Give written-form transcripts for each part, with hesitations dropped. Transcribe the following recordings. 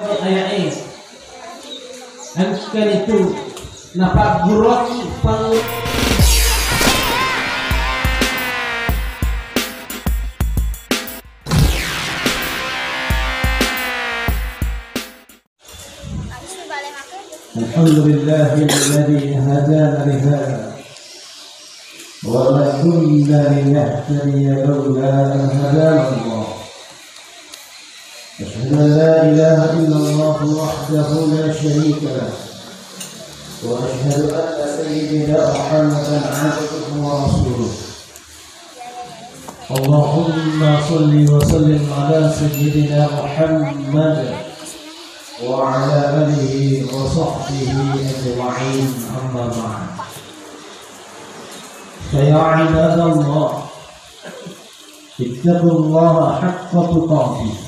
ayat angkan itu napagurot pang Alhamdulillah alladzi hadana li hadza wa ma kunna linahtadiya lawla an hadana Allah. أشهد أن لا إله إلا الله وحده لا شريك له وأشهد أن سيدنا محمدا عبده ورسوله. اللهم صل وسلم على سيدنا محمد وعلى آله وصحبه أجمعين أما بعد. فيا عباد الله اتقوا الله حق تقاته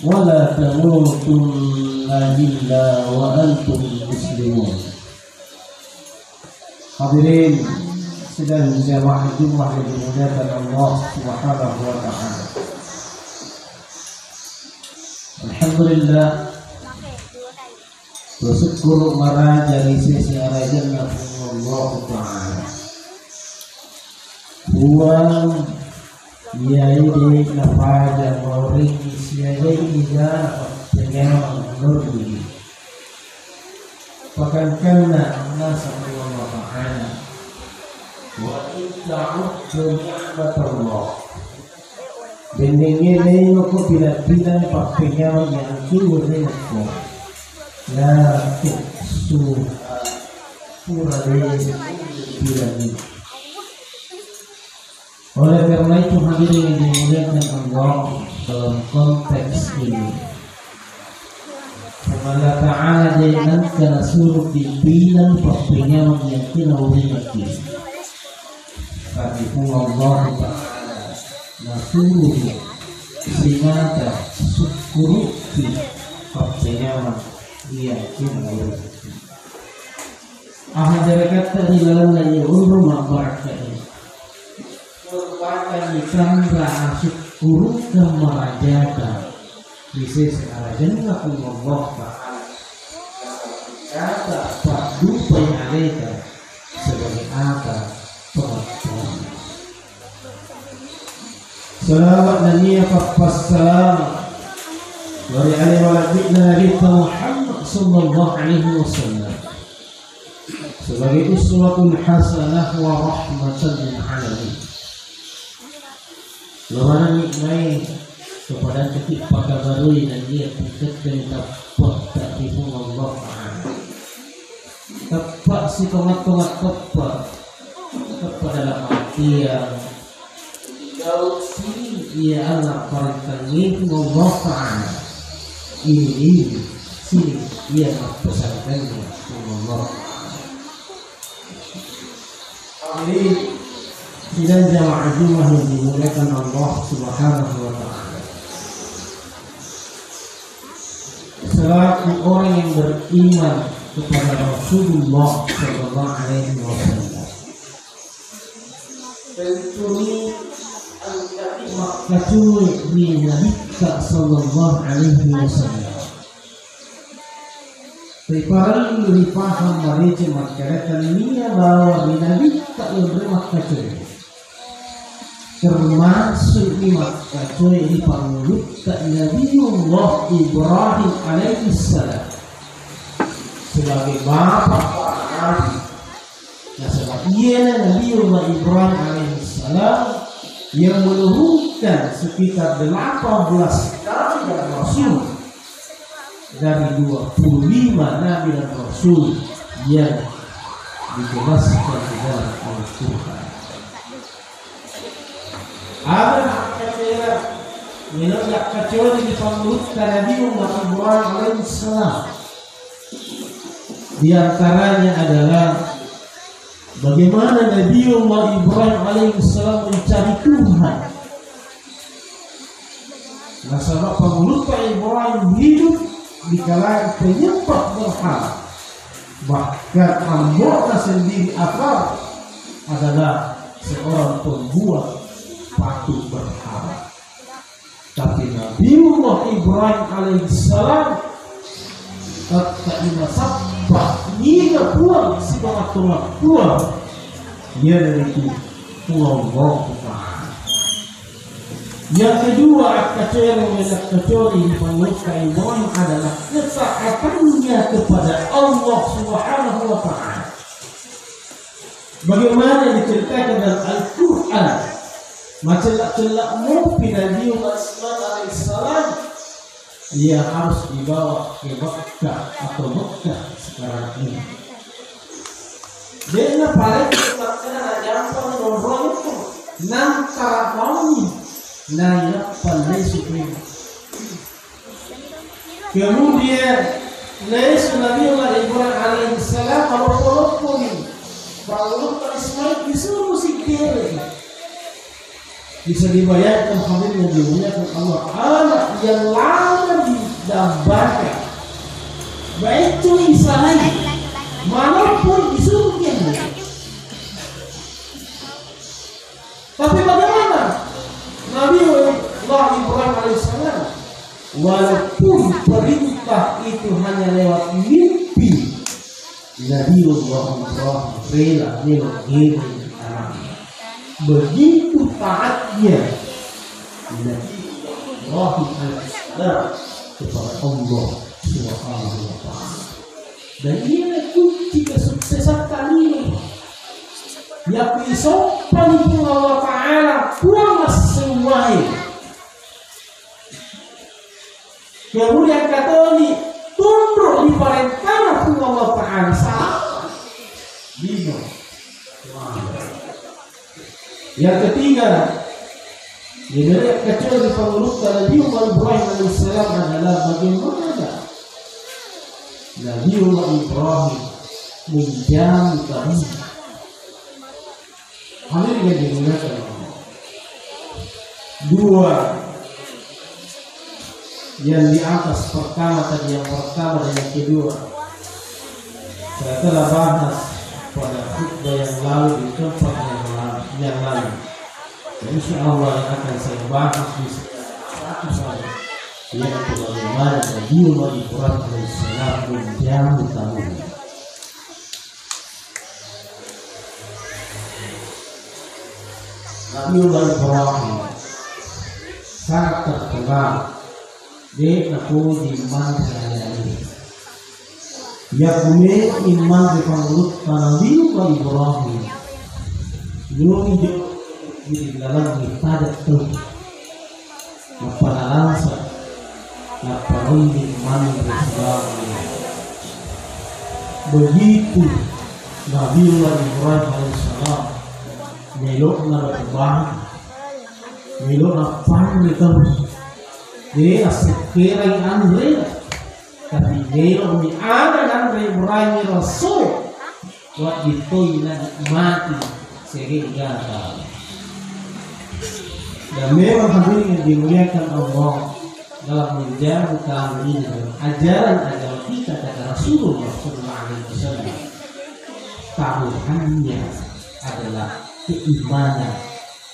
ولا تموتن إلا وأنتم مسلمون. Hadirin sedang jamaah Jumat yang dimuliakan Allah Subhanahu wa taala. Alhamdulillah bersyukur marah dari sisi arah jannah Allah taala. Huwa yaitu kepada orang siapa juga dengan nurbi. Bahkan karena Allah Subhanahu wa taala wa ta'uddu ni'matallah. Beningin ko bilang pagpinyaw yang kiwurin ko na surade bilang. Oleh karena itu hadirin yang dimuliakan Allah, dalam konteks ini Allah Ta'ala jangankan suruh dibilang pagpinyaw yang kiwurin ko. Tapi Allah Ta'ala nasuruh simata syukuruki pagpinyaw yang kiwurin ko. Ahad kata di dalam nanya rumah barakah merupakan tanda syukur kemarajakan bisnis arajana Allah Ta'ala kata padu penyaleka sebagai apa pengakuan. Selamat nanya passalam dari alaihi Nabi Muhammad sallallahu alaihi wasallam sebagai uswatun hasanah wa rahmatan lil alamin. Lawan nikmai kepada ketik pakabarui dan dia pikirkan dapat tak tipu Allah Ta'ala. Tepat si tomat-tomat tepat dalam arti yang jauh sini dia anak parangkan nipu Allah Ta'ala. Ini sini dia pesankannya Allah Ta'ala. Dan jamaah Jumat yang dimuliakan Allah Subhanahu wa taala. Selaku orang yang beriman kepada Rasulullah sallallahu alaihi wasallam. Tentunya al-katimah di Nabi sallallahu alaihi wasallam. Preparan dipaham mereka masyarakat dunia bahwa Nabi tak bermakna termasuk di Makkah di panggul Nabiullah Ibrahim alaihissalam sebagai bapak para nabi. Nah, sebab ia Nabiullah Ibrahim alaihissalam yang menurunkan sekitar 18 kali dan rasul dari 25 nabi dan rasul yang dijelaskan di dalam Al-Quran. Ada kata menolak kecuali di panggut Nabi Muhammad alaihissalam. Di antaranya adalah bagaimana Nabi Muhammad Ibrahim alaihissalam mencari Tuhan. Nasabah panggut Ibrahim hidup di kalangan penyembah berhala. Bahkan amboknya sendiri akar adalah seorang pembuat patung berhala. Tapi Nabiullah Ibrahim alaihissalam ketika sabah niga pulang si bangat pulang dia dari itu pulau Ta'ala. Yang kedua kecuali di penuliskan Ibrahim adalah ketaatannya kepada Allah Subhanahu wa Ta'ala. Bagaimana diceritakan dalam Al-Quran, macelak-celak mimpi Nabi alaihissalam, dia harus dibawa ke Mekah atau Mekah sekarang ini. Dia paling terkena jangan nomor itu nangkara kami naya pandai suci. Kemudian Nabi Ibrahim alaihissalam kalau Ismail disuruh musik kiri. Bisa dibayangkan hadir yang dimuliakan Allah, anak yang lama didambakan, baik itu Israel manapun disuruh kiri. Tapi bagaimana Nabi Ibrahim alaihissalam, walaupun perintah itu hanya lewat mimpi, Nabiullah Ibrahim rela lewat diri anaknya. Begitu taatnya Nabiullah alaihissalam kepada Allah Subhanahu wa Ta'ala. Dan inilah kunci kesuksesan kalian. Ya pisopan pun Allah Ta'ala pulang semuanya. Kemudian kata ini tunduk di perintah pun Allah Ta'ala salah. Lima. Yang ketiga, yang kecuali di pengurusan Nabi Ibrahim alaihissalam adalah bagaimana Nabi Ibrahim menjamu kami. Hal ini yang digunakan dua yang di atas pertama tadi, yang pertama dan yang kedua saya telah bahas pada khutbah yang lalu di tempat yang lalu. Dan insyaallah yang akan saya bahas di satu saja, yaitu bagaimana Nabi Ibrahim alaihissalam menjamu tamu. Nabi Ibrahim sangat terkenal di iman ini. Ya punya iman di panggut Nabi Ibrahim. Yuri di dalam ibadat itu. Napanalangsa, napanundi iman bersama. Begitu Nabi Ibrahim alaihissalam melok na berbahan, melok na panikan, dia sekirai Andre, tapi melok ni ada Andre Ibrahim Rasul, buat ditoi na mati sehingga dan memang hadirin yang dimuliakan Allah dalam menjaga kami dengan ajaran kita kata Rasulullah SAW, tahuannya adalah keimanan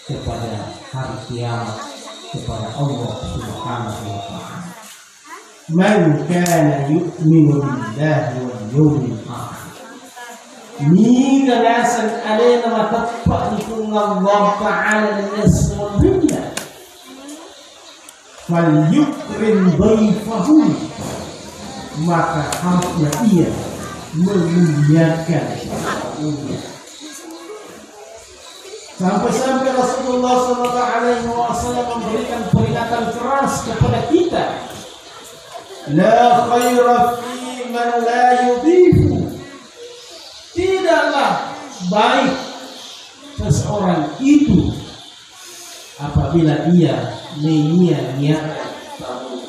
kepada hari kiamat, kepada Allah Subhanahu wa Ta'ala. Man kana yu'minu billahi wal yawmil akhir. Ni ganasan alena matappa nikung Allah Ta'ala dan semuanya. Fal yukrim dhaifahu, maka harusnya ia memuliakan tamunya. Sampai-sampai Rasulullah SAW memberikan peringatan keras kepada kita. La khaira fi man la yudhifu. Tidaklah baik seseorang itu apabila ia menyia-nyiakan tamu.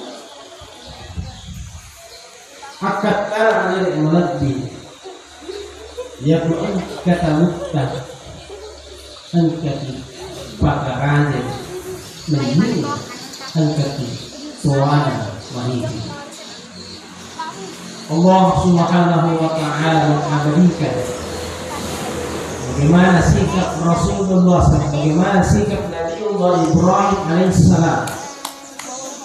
Akad kala dari melebih. Ya pun kata muktah. Angkati pakarannya menyuruh angkati suara wanita. Allah Subhanahu wa Ta'ala mengabadikan bagaimana sikap Rasulullah SAW, bagaimana sikap Nabi Ibrahim alaihissalam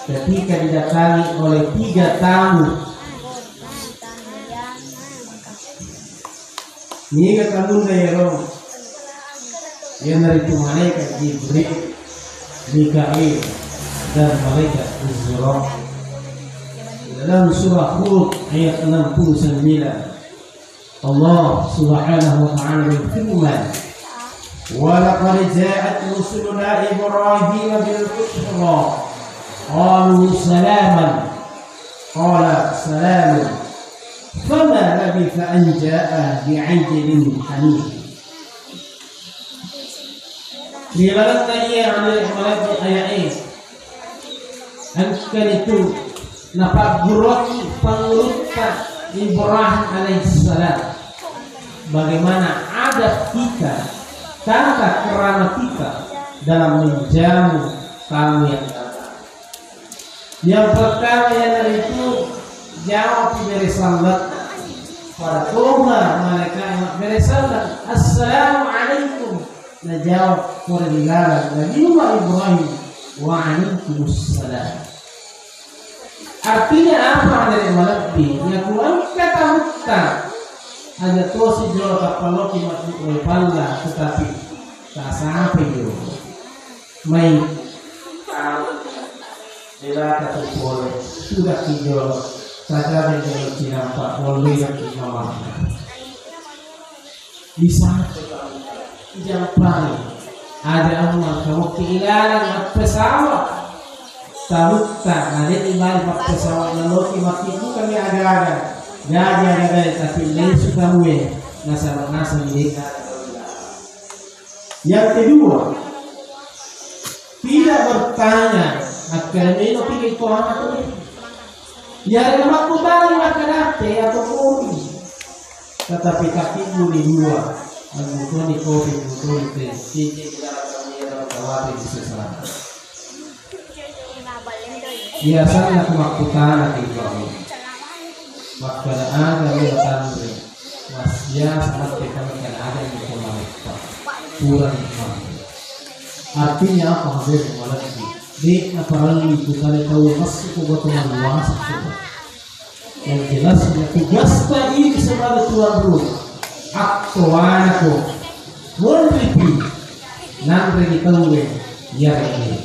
ketika didatangi oleh 3 tamu. Ini kata ya Rom, yang dari itu malaikat Jibril, Mikail, dan malaikat Israfil. Dalam surah Hud ayat 69, Allah Subhanahu wa ta'ala berfirman, "Wa laqad ja'at rusuluna Ibrahim bil bushra qalu salaman qala salamun fama labitha an ja'a bi'ajlin hanif." Di dalam ayat ini angkat itu napagurot pangulutan Ibrahim alaihissalam, bagaimana adab kita, tata kerama kita dalam menjamu tamu yang datang. Yang pertama yang itu jawab dari salat pada Tuhan malaikat dari salat, assalamualaikum. Nah jawab pada dilalang Nabi Ibrahim, waalaikumsalam. Artinya apa dari malakti? Yang kurang kata hutang ada tosi jual kapal loki masuk oleh pala, tetapi tak sampai jauh. Main tidak kata boleh sudah dijual saja dengan cinampak boleh yang dimamah. Bisa jampai ada amal kamu kehilangan pesawat. Tahuta ada di balik pesawat loki mati bukan yang agak-agak gajah tapi lain suka gue nasa mereka. Yang kedua, tidak bertanya akan ini pikir Tuhan atau ini. Ya ada waktu balik akan ate atau kopi, tetapi kaki boleh dua. Anggutan di kopi, anggutan di teh. Cici dalam kami dalam kawat di sesaat. Biasanya kemakbutan di bawah. Waktu ada yang tandri, wasya saat kita makan ada yang berkomunikasi, kurang mampu. Artinya apa hadir malaki? Di aparan itu kali tahu masuk ke batuan luas. Yang jelasnya tugas ini sebagai tuan rumah. Aktuanku, muripi, nanti ditahu ya ini.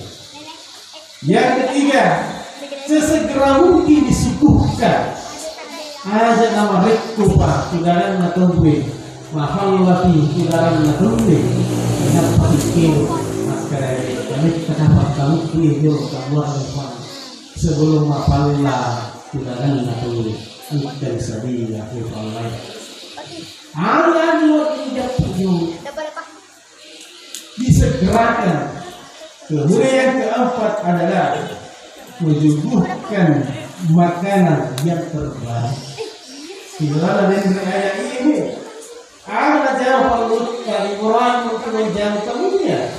Yang ketiga, sesegera mungkin disuguhkan aja nama rekupa kudaran natumbe mahal lagi kudaran natumbe dengan pikir maskara kami kenapa kamu pilih kamu harus sebelum apabila kudaran natumbe dan sedih Allah Allah tidak perlu disegerakan. Kemudian yang keempat adalah menyuguhkan makanan yang terbaik. Di dalam ayat ini ada jawab dari orang untuk menjauh kamunya.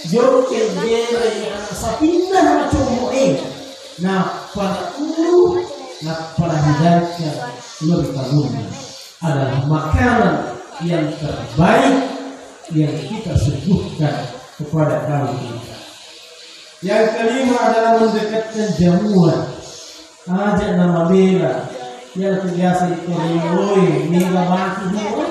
Jokel jere sapindah macam mu'in. Nah pada ulu, nah pada hidayahnya lebih kamunya adalah makanan yang terbaik yang kita suguhkan kepada kaum kita. Yang kelima adalah mendekatkan jamuan. Ajak nama bela yang terbiasa dikeroi mega bantu dua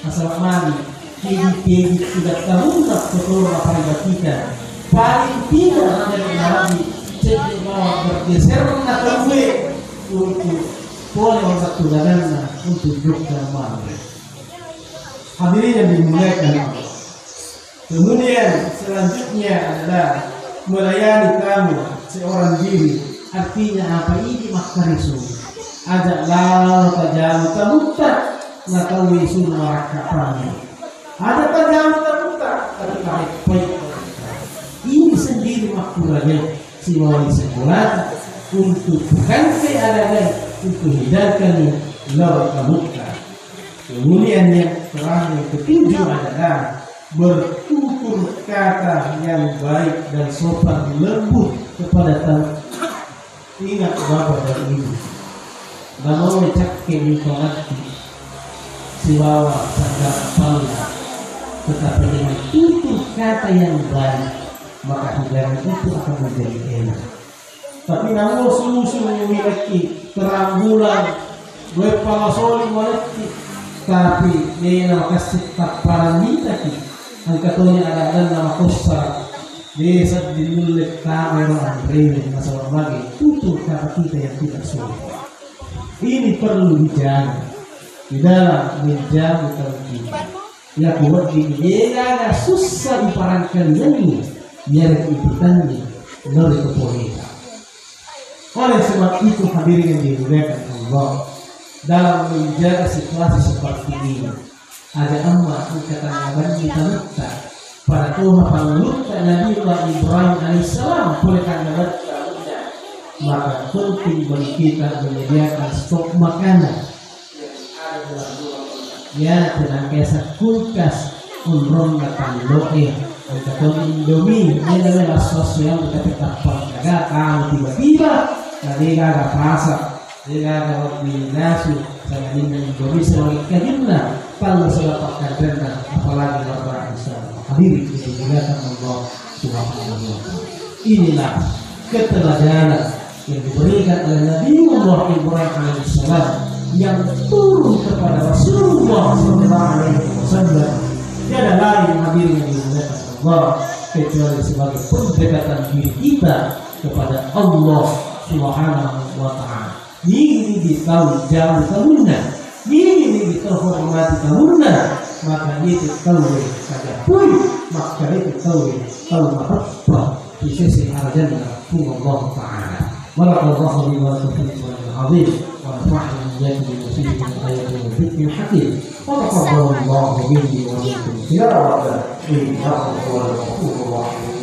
asal mali kiri sudah terungkap betul apa kita. Paling tidak ada yang lagi cek bahwa bergeser menatap untuk boleh orang tudangan untuk juga mali. Hadirin yang dimuliakan. Kemudian selanjutnya adalah melayani kamu seorang diri. Artinya apa ini makarisu? Ajak lalu tajamu tamuta ngatawi sunah kapani. Ada tajamu tamuta tapi baik. Ini sendiri makmurnya si wali sekolah untuk bukan seadanya untuk hidupkan lalu tamuta. Kemudian yang terakhir ketujuh adalah bertutur kata yang baik dan sopan lembut kepada tamu. Ingat bapak dan ibu, namun mencapai informasi siwawa pada kepala, tetapi dengan tutur kata yang baik maka hidangan itu akan menjadi enak. Tapi namun sulu-sulu miliki terang bulan gue pangasoli moleki tapi dia nama kasih taparan minta ki ang katunya ada nama kosa dia saat dinulik kamera Andre masalah lagi tutup kata kita yang tidak sulit. Ini perlu dijaga di dalam menjaga tauhid. Ya buat ini ada susah iparankan ini biar ibutannya dari kepolisian. Oleh sebab itu hadirin yang dimuliakan Allah, dalam menjaga situasi seperti ini ada amat kata kita minta pada Tuhan pengelukkan Nabi Ibrahim alaihissalam boleh karena maka penting bagi kita menyediakan stok makanan ya dengan kisah kulkas unrong datang doa atau Indomie ini adalah sosial kita tetap jaga kalau tiba-tiba tadi gak pasak dia gak nasi sama dengan Indomie sebagai kajinlah kalau sudah pakai rendah apalagi warna Islam hadirin dimuliakan Allah subhanahu wa ta'ala. Inilah keteladanan yang diberikan oleh Nabi Muhammad Ibrahim alaihissalam yang turun kepada Rasulullah sallallahu alaihi wasallam. Tiada lain hadirin yang dimuliakan Allah kecuali sebagai pendekatan diri kita kepada Allah subhanahu wa ta'ala. Ini ditahu jauh kamunan, ini diterhormati kamunan, maka itu tahu saja pun maka itu tahu mahabbah di sisi al-jannah Allah ta'ala. Barakallahu li wa lakum fil Qur'anil azim wa nafa'ani iyyakum bi tafsirihi min ayatin wa dhikril hakim. Wa taqabbalallahu minni wa minkum tilawatan innahu huwal ghafurur rahim.